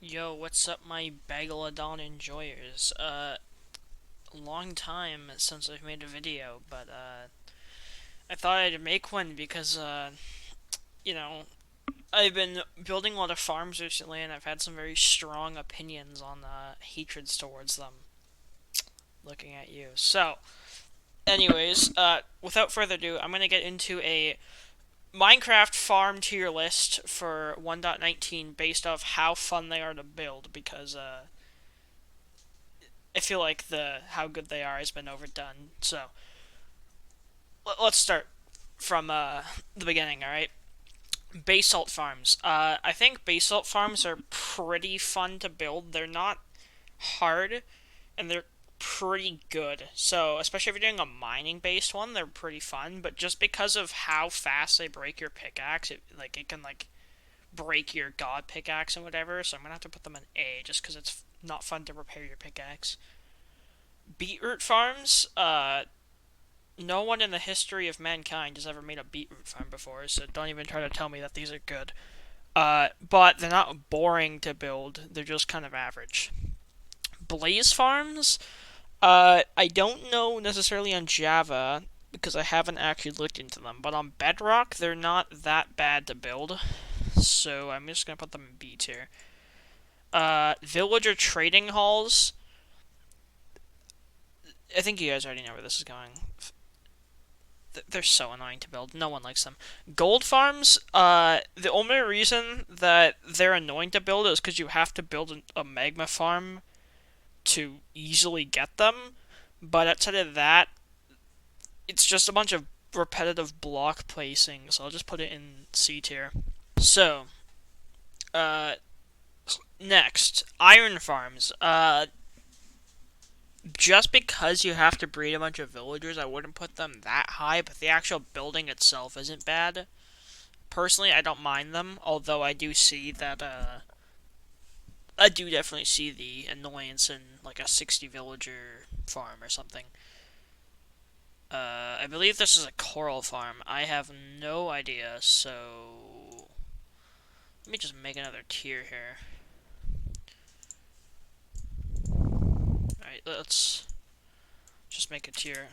Yo, what's up, my Bagalodon enjoyers? Long time since I've made a video, but, I thought I'd make one because, you know, I've been building a lot of farms recently and I've had some very strong opinions on, hatreds towards them. Looking at you. So, anyways, without further ado, I'm gonna get into a Minecraft farm tier list for 1.19 based off how fun they are to build because, I feel like the how good they are has been overdone. So let's start from the beginning. All right, basalt farms. I think basalt farms are pretty fun to build. They're not hard, and they're pretty good. So especially if you're doing a mining based one, they're pretty fun. But just because of how fast they break your pickaxe, it can break your god pickaxe and whatever. So I'm gonna have to put them in A just because it's not fun to repair your pickaxe. Beetroot farms. No one in the history of mankind has ever made a beetroot farm before, so don't even try to tell me that these are good. But they're not boring to build, they're just kind of average. Blaze farms, I don't know necessarily on Java because I haven't actually looked into them, but on Bedrock, they're not that bad to build, so I'm just gonna put them in B tier. Villager trading halls, I think you guys already know where this is going. They're so annoying to build. No one likes them. Gold farms, the only reason that they're annoying to build is because you have to build a magma farm to easily get them. But outside of that, it's just a bunch of repetitive block placing, so I'll just put it in C tier. So, uh, next, iron farms. Just because you have to breed a bunch of villagers, I wouldn't put them that high, but the actual building itself isn't bad. Personally, I don't mind them, although I do see that, I do definitely see the annoyance in, like, a 60 villager farm or something. I believe this is a coral farm. I have no idea, so... Let me just make another tier here. Alright, let's just make a tier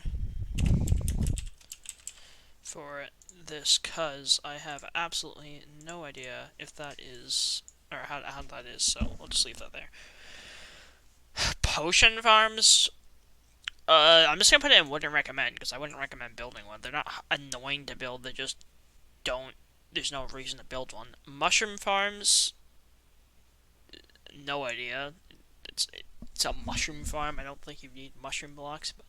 for this, cause I have absolutely no idea if that is, or how that is, so we'll just leave that there. Potion farms, I'm just gonna put it in wouldn't recommend, because I wouldn't recommend building one. They're not annoying to build, they just don't, there's no reason to build one. Mushroom farms, no idea. It's a mushroom farm, I don't think you need mushroom blocks, but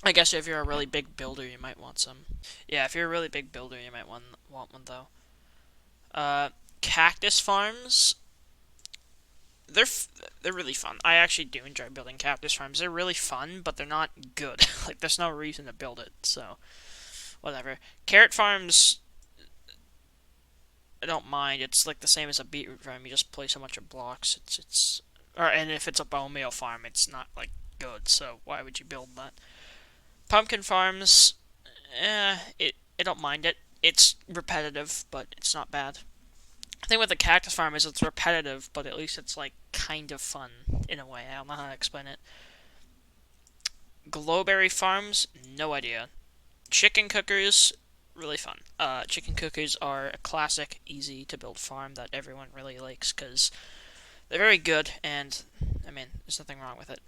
I guess if you're a really big builder, you might want some. Yeah, if you're a really big builder, you might want one though. Uh, Cactus farms. They're they're really fun. I actually do enjoy building cactus farms. They're really fun, but they're not good. Like there's no reason to build it. So whatever. Carrot farms. I don't mind. It's like the same as a beetroot farm. You just place a bunch of blocks. And if it's a bone meal farm, it's not like good. So why would you build that? Pumpkin farms. I don't mind it. It's repetitive, but it's not bad. The thing with the cactus farm is it's repetitive, but at least it's like kind of fun in a way. I don't know how to explain it. Glowberry farms, no idea. Chicken cookers, really fun. Chicken cookers are a classic, easy to build farm that everyone really likes because they're very good, and I mean, there's nothing wrong with it.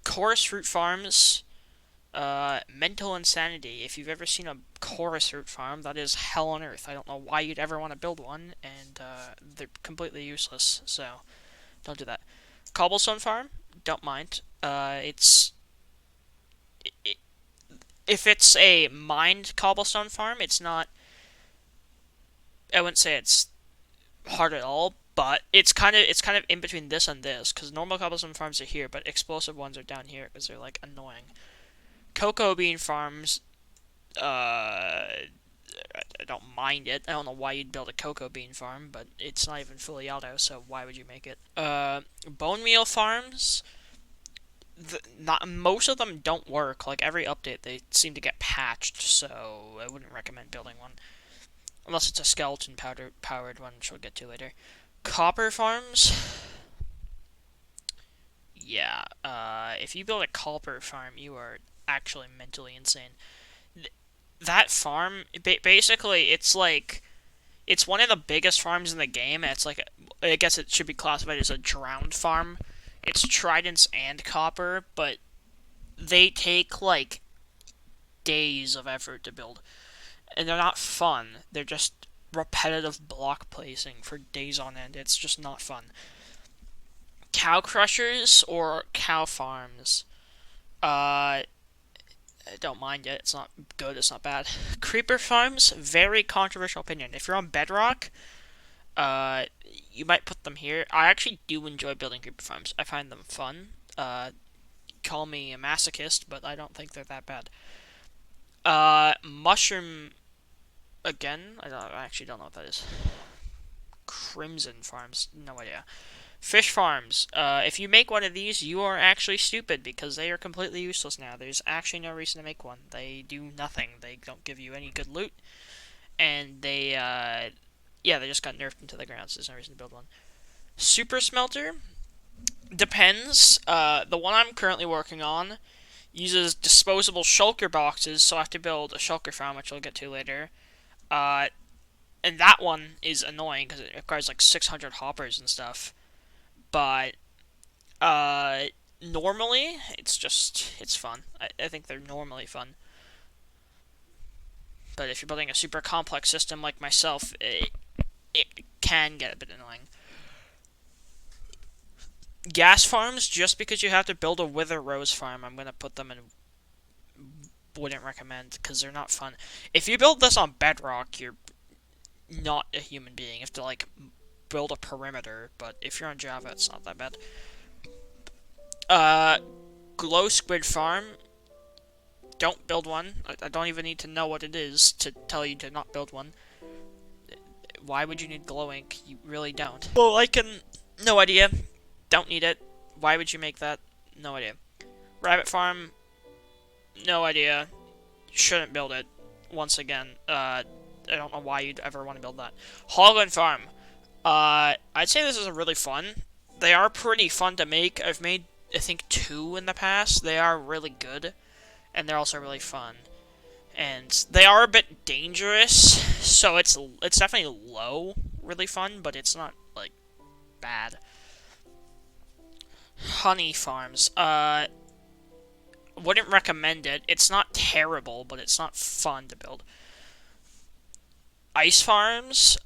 Chorus fruit farms, mental insanity. If you've ever seen a chorus fruit farm, that is hell on earth. I don't know why you'd ever want to build one, and they're completely useless. So don't do that. Cobblestone farm, don't mind. It, if it's a mined cobblestone farm, it's not. I wouldn't say it's hard at all, but it's kind of in between this and this because normal cobblestone farms are here, but explosive ones are down here because they're like annoying. Cocoa bean farms, I don't mind it. I don't know why you'd build a cocoa bean farm, but it's not even fully auto, so why would you make it? Bone meal farms. Not most of them don't work. Like every update, they seem to get patched, so I wouldn't recommend building one unless it's a skeleton powered one, which we'll get to later. Copper farms? Yeah, if you build a copper farm, you are actually mentally insane. That farm, basically, it's like, it's one of the biggest farms in the game. It's like, I guess it should be classified as a drowned farm. It's tridents and copper, but they take, like, days of effort to build. And they're not fun. They're just repetitive block placing for days on end. It's just not fun. Cow crushers or cow farms? I don't mind it. It's not good. It's not bad. Creeper farms, very controversial opinion. If you're on Bedrock, uh, you might put them here. I actually do enjoy building creeper farms. I find them fun. Call me a masochist, but I don't think they're that bad. Mushroom again. I actually don't know what that is. Crimson farms, no idea. Fish farms. If you make one of these, you are actually stupid because they are completely useless now. There's actually no reason to make one. They do nothing. They don't give you any good loot, and yeah, they just got nerfed into the ground, so there's no reason to build one. Super smelter depends. The one I'm currently working on uses disposable shulker boxes, so I have to build a shulker farm, which I'll get to later. And that one is annoying because it requires like 600 hoppers and stuff. But normally it's fun. I think they're normally fun. But if you're building a super complex system like myself, it can get a bit annoying. Gas farms, just because you have to build a wither rose farm, I'm gonna put them in. Wouldn't recommend because they're not fun. If you build this on Bedrock, you're not a human being. You have to like build a perimeter. But if you're on Java, it's not that bad. Glow squid farm. Don't build one. I don't even need to know what it is to tell you to not build one. Why would you need glow ink? You really don't. Well, I can. No idea. Don't need it. Why would you make that? No idea. Rabbit farm. No idea. Shouldn't build it. Once again, I don't know why you'd ever want to build that. Hoglin farm. I'd say this is really fun. They are pretty fun to make. I've made, I think, 2 in the past. They are really good, and they're also really fun. And they are a bit dangerous, so it's definitely low, really fun, but it's not, like, bad. Honey farms. Wouldn't recommend it. It's not terrible, but it's not fun to build. Ice farms,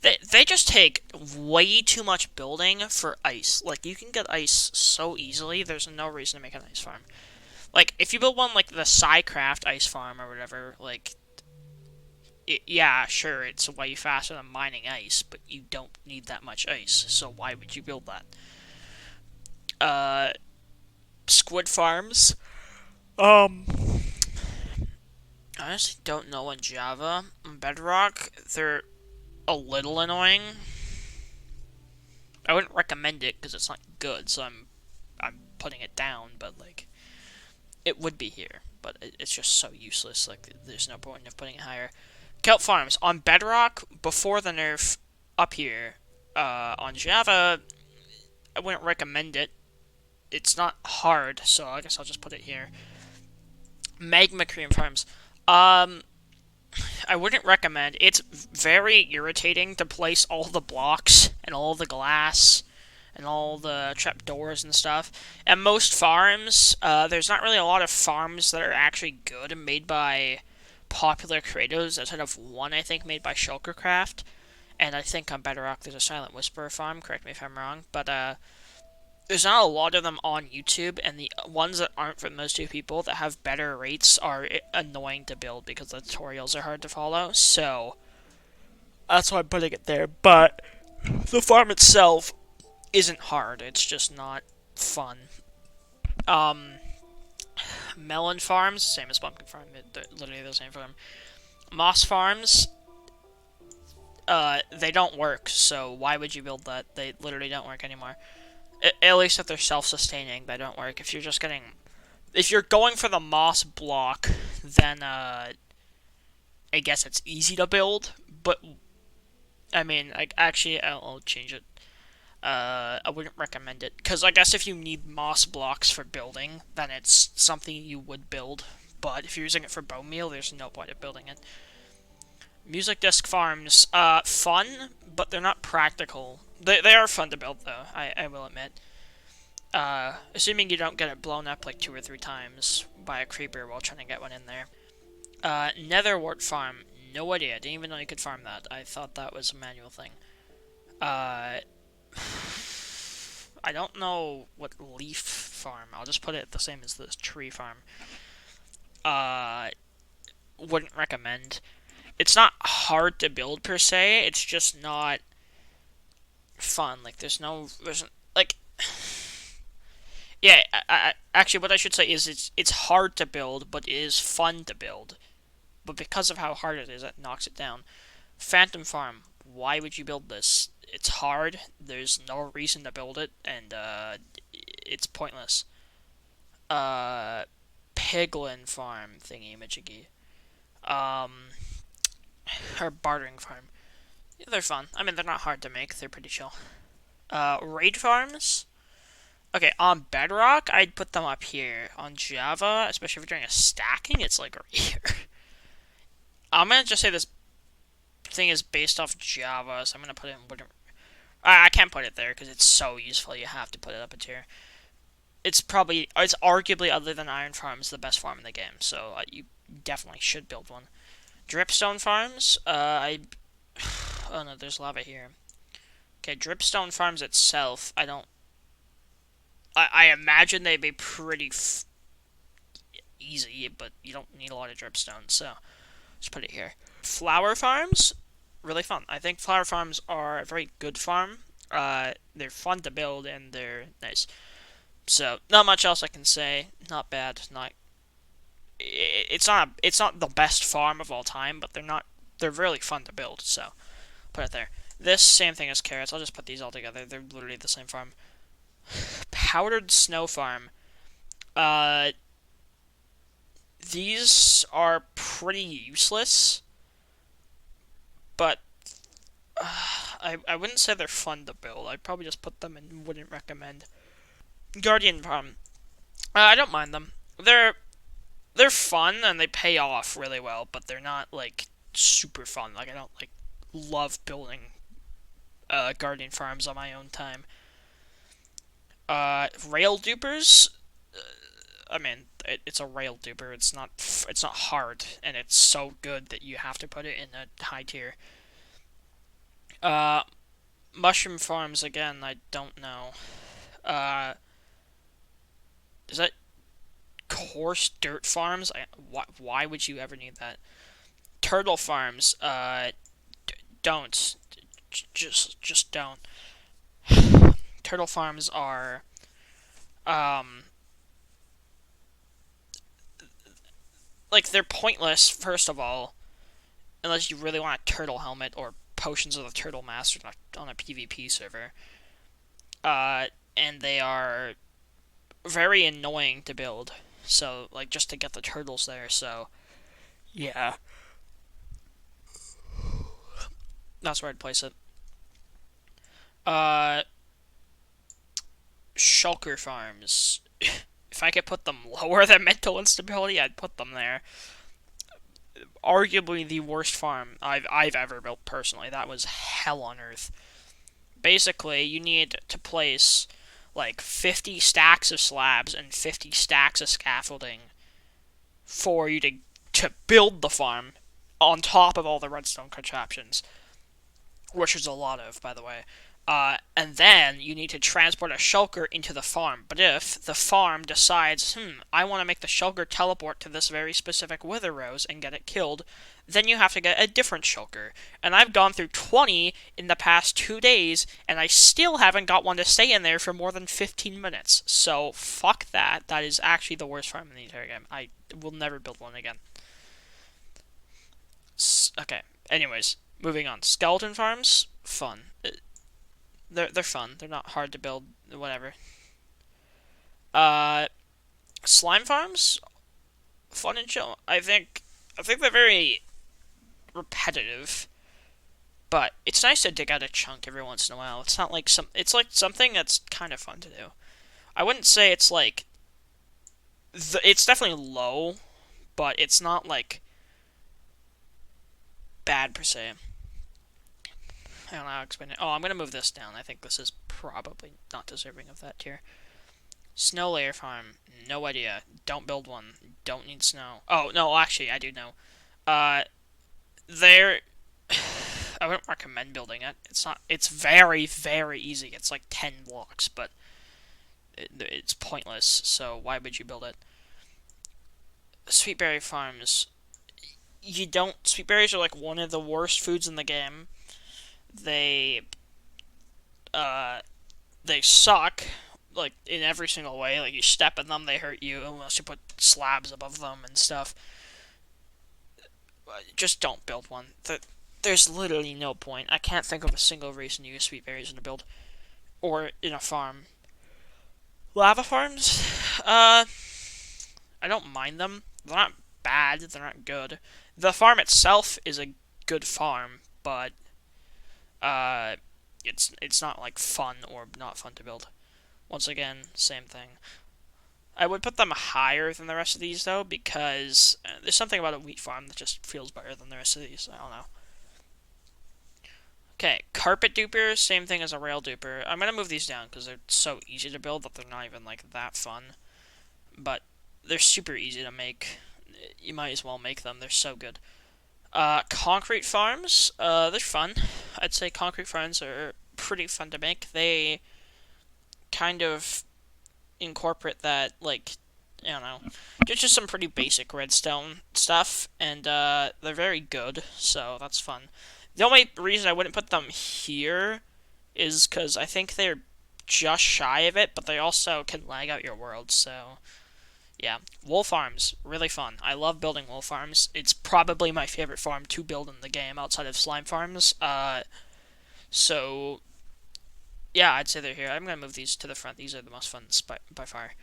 they just take way too much building for ice. Like, you can get ice so easily, there's no reason to make an ice farm. Like, if you build one like the Psycraft ice farm or whatever, like, yeah, sure, it's way faster than mining ice, but you don't need that much ice, so why would you build that? Squid farms. I honestly don't know on Java. On Bedrock, they're a little annoying. I wouldn't recommend it because it's not good, so I'm putting it down, but like it would be here, but it's just so useless. Like there's no point of putting it higher. Kelp farms on Bedrock before the nerf up here. On Java, I wouldn't recommend it. It's not hard, so I guess I'll just put it here. Magma cream farms. I wouldn't recommend. It's very irritating to place all the blocks and all the glass and all the trapdoors and stuff. And most farms, there's not really a lot of farms that are actually good and made by popular creators outside of one, I think, made by Shulkercraft. And I think on Bedrock there's a Silent Whisperer farm, correct me if I'm wrong. But, there's not a lot of them on YouTube, and the ones that aren't from those two people that have better rates are annoying to build because the tutorials are hard to follow, so that's why I'm putting it there. But the farm itself isn't hard, it's just not fun. Melon farms, same as pumpkin farm, they're literally the same farm. Moss farms, they don't work, so why would you build that? They literally don't work anymore. At least if they're self-sustaining, they don't work. If you're just getting... If you're going for the moss block, then, I guess it's easy to build, but I mean, like actually, I'll change it. I wouldn't recommend it because I guess if you need moss blocks for building, then it's something you would build. But if you're using it for bone meal, there's no point of building it. Music disc farms, fun, but they're not practical. They are fun to build though. I will admit. Assuming you don't get it blown up like 2 or 3 times by a creeper while trying to get one in there. Netherwort farm. No idea. Didn't even know you could farm that. I thought that was a manual thing. Uh, I don't know what leaf farm. I'll just put it the same as this tree farm. Uh, wouldn't recommend. It's not hard to build per se. It's just not fun. Like there's like yeah. Actually, what I should say is it's hard to build, but it is fun to build. But because of how hard it is, that knocks it down. Phantom farm. Why would you build this? It's hard. There's no reason to build it, and it's pointless. Uh, Piglin farm thingy majiggy. Um, or bartering farm. Yeah, they're fun. I mean, they're not hard to make. They're pretty chill. Raid farms. Okay, on Bedrock, I'd put them up here. On Java, especially if you're doing a stacking, it's like right here. I'm gonna just say this thing is based off Java, so I'm gonna put it in whatever. I can't put it there because it's so useful. You have to put it up a tier. It's arguably, other than Iron Farms, the best farm in the game. So you definitely should build one. Dripstone farms. Oh no, there's lava here. Okay, Dripstone farms itself. I don't. I imagine they'd be pretty easy, but you don't need a lot of dripstone, so just put it here. Flower farms, really fun. I think flower farms are a very good farm. They're fun to build and they're nice. So not much else I can say. Not bad. Not. It's not the best farm of all time, but they're really fun to build. So put it there. This same thing as carrots. I'll just put these all together. They're literally the same farm. Powdered snow farm. Uh, these are pretty useless, but I wouldn't say they're fun to build. I'd probably just put them and wouldn't recommend. Guardian farm. I don't mind them. They're fun and they pay off really well, but they're not like super fun. Like I don't like love building guardian farms on my own time. Rail dupers. I mean, it's a rail duper. It's not hard, and it's so good that you have to put it in a high tier. Uh, mushroom farms again. I don't know. Uh, is that coarse dirt farms? Why would you ever need that? Turtle farms. Don't. Just don't. Turtle farms are like they're pointless. First of all, unless you really want a turtle helmet or potions of the turtle master on a PvP server. And they are very annoying to build. So, like, just to get the turtles there, so. Yeah. That's where I'd place it. Uh, Shulker farms. If I could put them lower than mental instability, I'd put them there. Arguably the worst farm I've ever built personally. That was hell on earth. Basically, you need to place like 50 stacks of slabs and 50 stacks of scaffolding for you to build the farm on top of all the redstone contraptions, which is a lot of, by the way. And then you need to transport a shulker into the farm. But if the farm decides, I want to make the shulker teleport to this very specific wither rose and get it killed, then you have to get a different shulker. And I've gone through 20 in the past 2 days, and I still haven't got one to stay in there for more than 15 minutes. So, fuck that. That is actually the worst farm in the entire game. I will never build one again. Okay, anyways, moving on. Skeleton farms, fun. They're fun. They're not hard to build. Whatever. Uh, Slime farms, fun and chill. I think they're very repetitive. But it's nice to dig out a chunk every once in a while. It's not like it's like something that's kind of fun to do. I wouldn't say it's like it's definitely low, but it's not like bad per se. I don't know how to explain it. Oh, I'm gonna move this down. I think this is probably not deserving of that tier. Snow layer farm. No idea. Don't build one. Don't need snow. Oh no, actually, I do know. Uh, there. I wouldn't recommend building it. It's not. It's very, very easy. It's like 10 blocks, but it's pointless. So why would you build it? Sweetberry farms. You don't. Sweetberries are like one of the worst foods in the game. They uh they suck like in every single way. Like you step in them, they hurt you unless you put slabs above them and stuff. Just don't build one. There's literally no point. I can't think of a single reason to use sweet berries in a build or in a farm. Lava farms, I don't mind them. They're not bad. They're not good. The farm itself is a good farm, but uh, it's not like fun or not fun to build. Once again, same thing. I would put them higher than the rest of these though, because there's something about a wheat farm that just feels better than the rest of these. I don't know. Okay, carpet duper, same thing as a rail duper. I'm gonna move these down because they're so easy to build that they're not even like that fun. But they're super easy to make. You might as well make them. They're so good. Concrete farms, they're fun. I'd say concrete farms are pretty fun to make. They kind of incorporate that, like, I don't know, just some pretty basic redstone stuff, and they're very good, so that's fun. The only reason I wouldn't put them here is because I think they're just shy of it, but they also can lag out your world, so yeah. Wool farms, really fun. I love building wool farms. It's probably my favorite farm to build in the game outside of slime farms. So yeah, I'd say they're here. I'm gonna move these to the front. These are the most fun by far.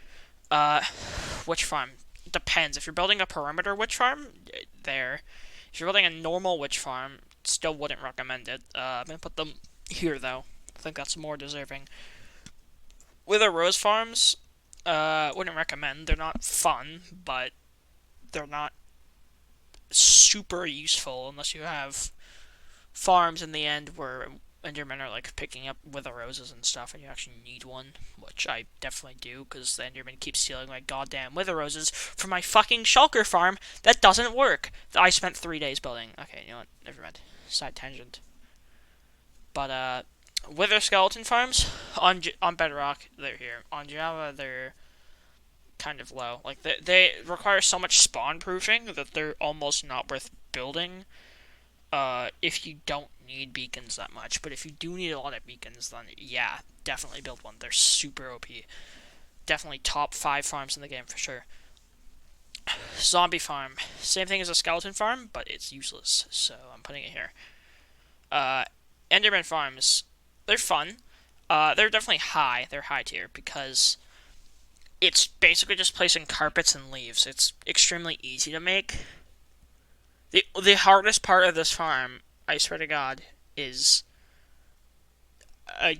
Uh, witch farm depends. If you're building a perimeter witch farm, there. If you're building a normal witch farm, still wouldn't recommend it. I'm gonna put them here though. I think that's more deserving. Wither rose farms, wouldn't recommend. They're not fun, but they're not super useful unless you have farms in the end where Endermen are like picking up wither roses and stuff, and you actually need one, which I definitely do because the Enderman keeps stealing my goddamn wither roses from my fucking shulker farm. That doesn't work. I spent 3 days building. Okay, you know what? Never mind. Side tangent. But wither skeleton farms on Bedrock, they're here. On Java, they're kind of low. Like they require so much spawn proofing that they're almost not worth building. If you don't need beacons that much, but if you do need a lot of beacons, then yeah, definitely build one. They're super OP. Definitely top 5 farms in the game for sure. Zombie farm, same thing as a skeleton farm, but it's useless, so I'm putting it here. Enderman farms, they're fun. They're definitely high. They're high tier because it's basically just placing carpets and leaves. It's extremely easy to make. The hardest part of this farm, I swear to God, is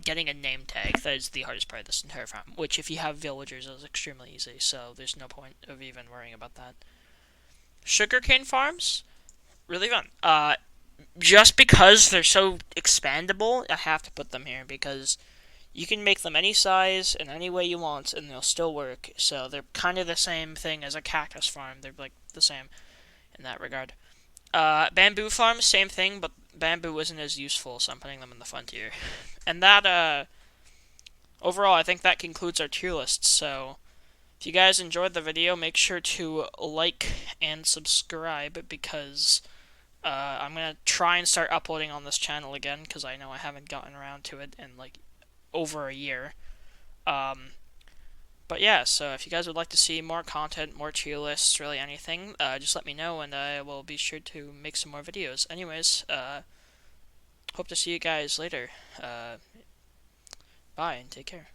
getting a name tag. That is the hardest part of this entire farm. Which, if you have villagers, is extremely easy. So there's no point of even worrying about that. Sugarcane farms, really fun. Just because they're so expandable, I have to put them here because you can make them any size and any way you want, and they'll still work. So they're kind of the same thing as a cactus farm. They're like the same in that regard. Bamboo farms, same thing, but bamboo isn't as useful, so I'm putting them in the fun tier. And that, overall, I think that concludes our tier list, so if you guys enjoyed the video, make sure to like and subscribe, because I'm going to try and start uploading on this channel again, because I know I haven't gotten around to it in, like, over a year. But yeah, so if you guys would like to see more content, more tier lists, really anything, just let me know, and I will be sure to make some more videos. Anyways, hope to see you guys later. Bye, and take care.